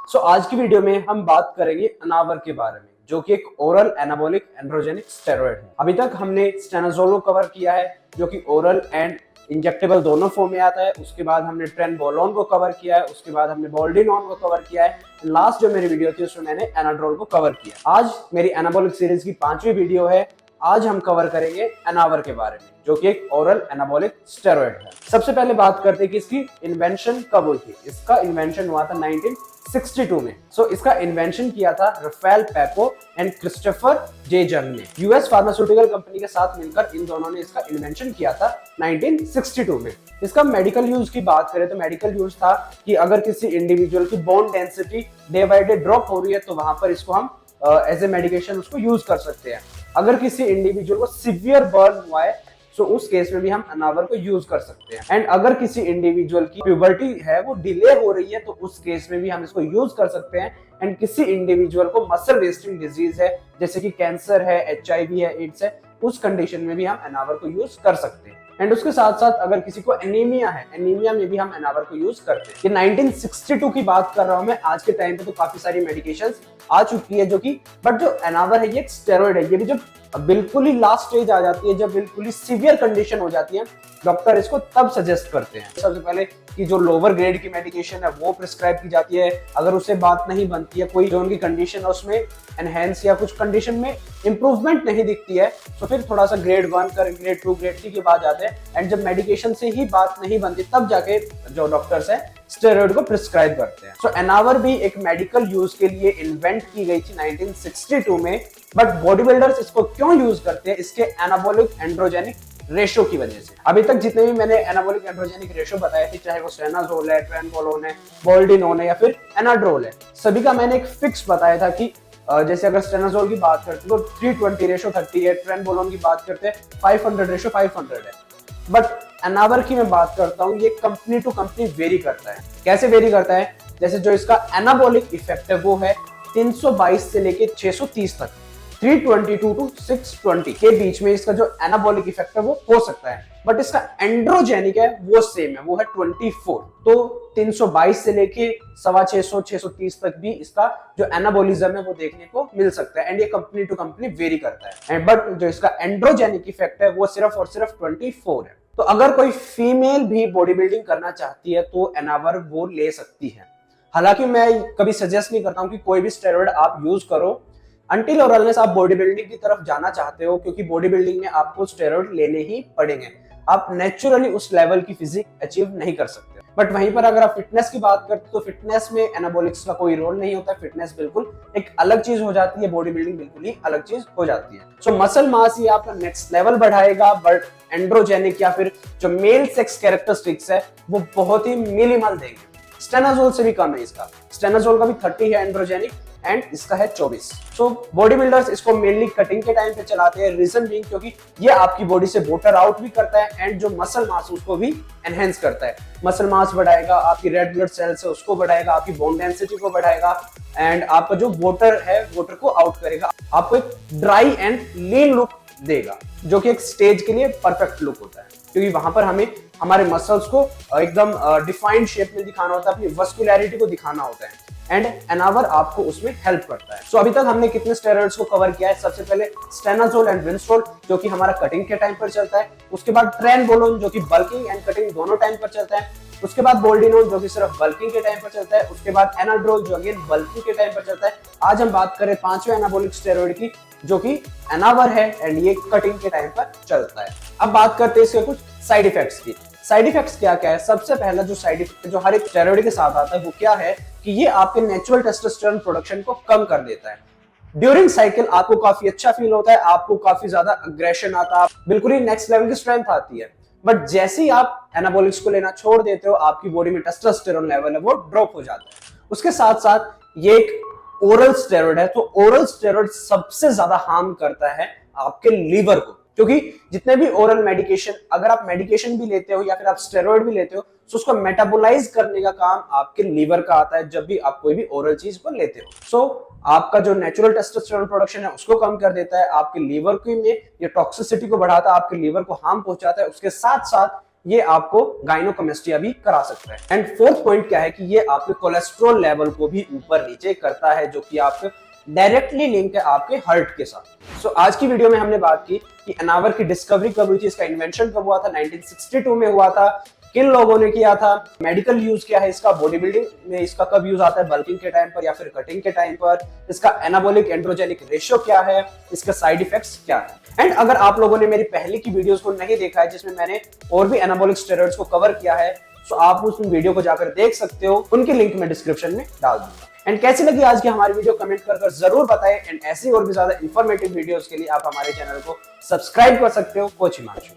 आज की वीडियो में हम बात करेंगे अनावर के बारे में, जो कि एक ओरल एनाबॉलिक एंड्रोजेनिक स्टेरॉइड है। अभी तक हमने स्टेनाजोल को कवर किया है, जो कि ओरल एंड इंजेक्टेबल दोनों फॉर्म में आता है। उसके बाद हमने ट्रेनबोलोन को कवर किया है, उसके बाद हमने बोल्डिनोन को कवर किया है। लास्ट जो मेरी वीडियो थी उसमें मैंने एनाड्रोल को कवर किया। आज मेरी एनाबॉलिक सीरीज की 5वीं वीडियो है। आज हम कवर करेंगे एनावर के बारे में, जो कि एक ओरल एनाबॉलिक स्टेरॉइड है। सबसे पहले बात करते हैं कि इसकी इन्वेंशन कब हुई थी। इसका इन्वेंशन हुआ था 1962 में। इसका इन्वेंशन किया था रफेल पेपो एंड क्रिस्टोफर जे जंग ने। यूएस फार्मास्यूटिकल कंपनी के साथ मिलकर इन दोनों ने इसका इन्वेंशन किया था 1962 में। इसका मेडिकल यूज की बात करें तो मेडिकल यूज था कि अगर किसी इंडिविजुअल की bone density day by day drop हो रही है तो वहां पर इसको हम एज ए मेडिकेशन उसको यूज कर सकते हैं। अगर किसी इंडिविजुअल को सीवियर बर्न हुआ है तो उस केस में भी हम अनावर को यूज कर सकते हैं। एंड अगर किसी इंडिविजुअल की प्यूबर्टी है वो डिले हो रही है तो उस केस में भी हम इसको यूज कर सकते हैं। एंड किसी इंडिविजुअल को मसल वेस्टिंग डिजीज है, जैसे कि कैंसर है, HIV है, एड्स है, उस कंडीशन में भी हम अनावर को यूज कर सकते हैं। एंड उसके साथ साथ अगर किसी को एनीमिया है, एनीमिया में भी हम अनावर को यूज करते हैं। ये 1962 की बात कर रहा हूं मैं। आज के टाइम पे तो काफी सारी मेडिकेशंस आ चुकी है, जो कि बट जो अनावर है ये एक स्टेरॉइड है। ये भी जब बिल्कुल ही लास्ट स्टेज आ जाती है, जब बिल्कुल ही सीवियर कंडीशन हो जाती है, डॉक्टर इसको तब सजेस्ट करते हैं। सबसे पहले कि जो लोअर ग्रेड की मेडिकेशन है वो प्रिस्क्राइब की जाती है। अगर उससे बात नहीं बनती है, कोई जो उनकी कंडीशन है उसमें एनहेंस या कुछ कंडीशन में इंप्रूवमेंट नहीं दिखती है, तो फिर थोड़ा सा ग्रेड 1 कर ग्रेड 2 ग्रेड 3 के बाद जाते हैं। एंड जब मेडिकेशन से ही बात नहीं बनती तब जाके जो डॉक्टर्स हैं स्टेरॉइड को प्रिस्क्राइब करते हैं। एनावर भी एक मेडिकल यूज के लिए इन्वेंट की गई थी 1962 में। बट बॉडी बिल्डर्स इसको क्यों यूज करते हैं? इसके एनाबॉलिक एंड्रोजेनिक रेशो की वजह से। अभी तक जितने भी मैंने एनाबॉलिक एंड्रोजेनिक रेशो बताए थे, चाहे वो स्टेनाजोल है, ट्रेनबोलोन है, बोल्डिनोन है या फिर एनाड्रोल है, सभी का मैंने एक फिक्स बताया था कि जैसे अगर स्टेनाजोल की बात करते हैं तो 320 रेशो 30 है, ट्रेनबोलोन की बात करते हैं 500 रेशो 500 है। बट अनावर की मैं बात करता हूँ, ये कंपनी टू कंपनी वेरी करता है। कैसे वेरी करता है? जैसे जो इसका एनाबॉलिक इफेक्ट है वो है 322 से लेके 630 तक, 322 टू 620 के बीच में इसका जो एनाबॉलिक इफेक्ट है वो हो सकता है। बट इसका एंड्रोजेनिक है वो सेम है, वो है 24। तो 322 से लेके 650 630 तक भी इसका जो एनाबोलिज्म है वो देखने को मिल सकता है। एंड ये कंपनी टू कंपनी वेरी करता है। बट जो इसका एंड्रोजेनिक इफेक्ट है वो सिर्फ और सिर्फ 24 है। तो अगर कोई फीमेल भी बॉडी बिल्डिंग करना चाहती है तो एनावर वो ले सकती है। हालांकि मैं कभी सजेस्ट नहीं करता हूं कि कोई भी स्टेरॉइड आप यूज करो अनटिल और अनलेस आप बॉडी बिल्डिंग की तरफ जाना चाहते हो, क्योंकि बॉडी बिल्डिंग में आपको स्टेरॉइड लेने ही पड़ेंगे। आप नेचुरली उस लेवल की फिजिक अचीव नहीं कर सकते। बट वहीं पर अगर आप फिटनेस की बात करते तो फिटनेस में एनाबॉलिक्स का कोई रोल नहीं होता। फिटनेस बिल्कुल एक अलग चीज हो जाती है, बॉडी बिल्डिंग बिल्कुल ही अलग चीज हो जाती है। मसल मास ही आपका नेक्स्ट लेवल बढ़ाएगा, बट एंड्रोजेनिक या फिर जो मेल सेक्स कैरेक्टरिस्टिक्स है वो बहुत ही मिनिमल देंगे। स्टेनाजोल से भी कम है इसका। स्टेनाजोल का भी 30 है एंड्रोजेनिक एंड इसका है 24। बॉडी बिल्डर्स इसको मेनली कटिंग के टाइम पे चलाते हैं। रीजन बीइंग क्योंकि ये आपकी बॉडी से वाटर आउट भी करता है एंड जो मसल मास उसको भी एनहेंस करता है। मसल मास बढ़ाएगा, आपकी रेड ब्लड सेल्स है उसको बढ़ाएगा, आपकी बोन डेंसिटी को बढ़ाएगा एंड आपका जो वाटर है वाटर को आउट करेगा। आपको एक ड्राई एंड लीन लुक देगा, जो कि एक स्टेज के लिए परफेक्ट लुक होता है, क्योंकि वहां पर हमें हमारे मसल्स को एकदम डिफाइंड शेप में दिखाना होता है, अपनी वस्कुलैरिटी को दिखाना होता है। एंड एनावर आपको उसमें हेल्प करता है। अभी तक हमने कितने स्टेरॉइड्स को कवर किया है? सबसे पहले स्टेनाजोल एंड विंस्ट्रोल, जो कि हमारा कटिंग के टाइम पर चलता है। उसके बाद ट्रेनबोलोन, जो कि बल्किंग एंड कटिंग दोनों टाइम पर चलता है। उसके बाद बोल्डिनोन, जो कि सिर्फ बल्किंग के टाइम पर चलता है। उसके बाद एनाड्रोल, जो अगेन बल्किंग के टाइम पर चलता है। आज हम बात करें 5वें एनाबॉलिक स्टेरॉइड की, जो कि एनावर है एंड ये कटिंग के टाइम पर चलता है। अब बात करते हैं इसके कुछ साइड इफेक्ट्स की। साइड इफेक्ट्स क्या क्या है? सबसे पहला जो साइड इफेक्ट जो हर एक स्टेरॉइड के साथ आता है वो क्या है कि ये आपके नेचुरल टेस्टोस्टेरोन प्रोडक्शन को कम कर देता है। ड्यूरिंग साइकिल आपको काफी अच्छा फील होता है, आपको काफी ज्यादा अग्रेशन आता है, बिल्कुल ही नेक्स्ट लेवल की स्ट्रेंथ आती है। बट जैसे ही आप एनाबॉलिक्स को लेना छोड़ देते हो, आपकी बॉडी में टेस्टोस्टेरोन लेवल है वो ड्रॉप हो जाता है। उसके साथ साथ ये एक ओरल स्टेरॉइड है, तो ओरल स्टेरॉइड सबसे ज्यादा हार्म करता है आपके लीवर को, क्योंकि जितने भी ओरल मेडिकेशन, अगर आप मेडिकेशन भी लेते हो या फिर आप स्टेरॉइड भी लेते हो, तो उसको मेटाबोलाइज करने का काम आपके लीवर का आता है जब भी आप कोई भी ओरल चीज को लेते हो। आपका जो नेचुरल टेस्टोस्टेरोन प्रोडक्शन है उसको कम कर देता है, आपके लीवर की में ये टॉक्सिसिटी को बढ़ाता है, आपके लीवर को हार्म पहुंचाता है। उसके साथ साथ ये आपको गाइनोकमेस्टिया भी करा सकता है। एंड फोर्थ पॉइंट क्या है कि ये आपके कोलेस्ट्रॉल लेवल को भी ऊपर नीचे करता है, जो कि आपके डायरेक्टली लिंक है आपके हार्ट के साथ। सो आज की वीडियो में हमने बात की कि अनावर की डिस्कवरी कब हुई थी, इसका इन्वेंशन कब हुआ था, 1962 में हुआ था, किन लोगों ने किया था, मेडिकल यूज क्या है इसका, बॉडी बिल्डिंग में इसका कब यूज आता है, बल्किंग के टाइम पर या फिर कटिंग के टाइम पर, इसका एनाबॉलिक एंड्रोजेनिक रेशियो क्या है, इसका साइड इफेक्ट्स क्या है। एंड अगर आप लोगों ने मेरी पहले की वीडियोस को नहीं देखा है जिसमें मैंने और भी एनाबॉलिक स्टेरॉइड्स को कवर किया है, तो आप उस वीडियो को जाकर देख सकते हो, उनकी लिंक मैं डिस्क्रिप्शन में डाल दूंगा। एंड कैसी लगी आज की हमारी वीडियो कमेंट कर जरूर बताएं। एंड ऐसी और भी ज्यादा इंफॉर्मेटिव वीडियोस के लिए आप हमारे चैनल को सब्सक्राइब कर सकते हो। कोच हिमांशु।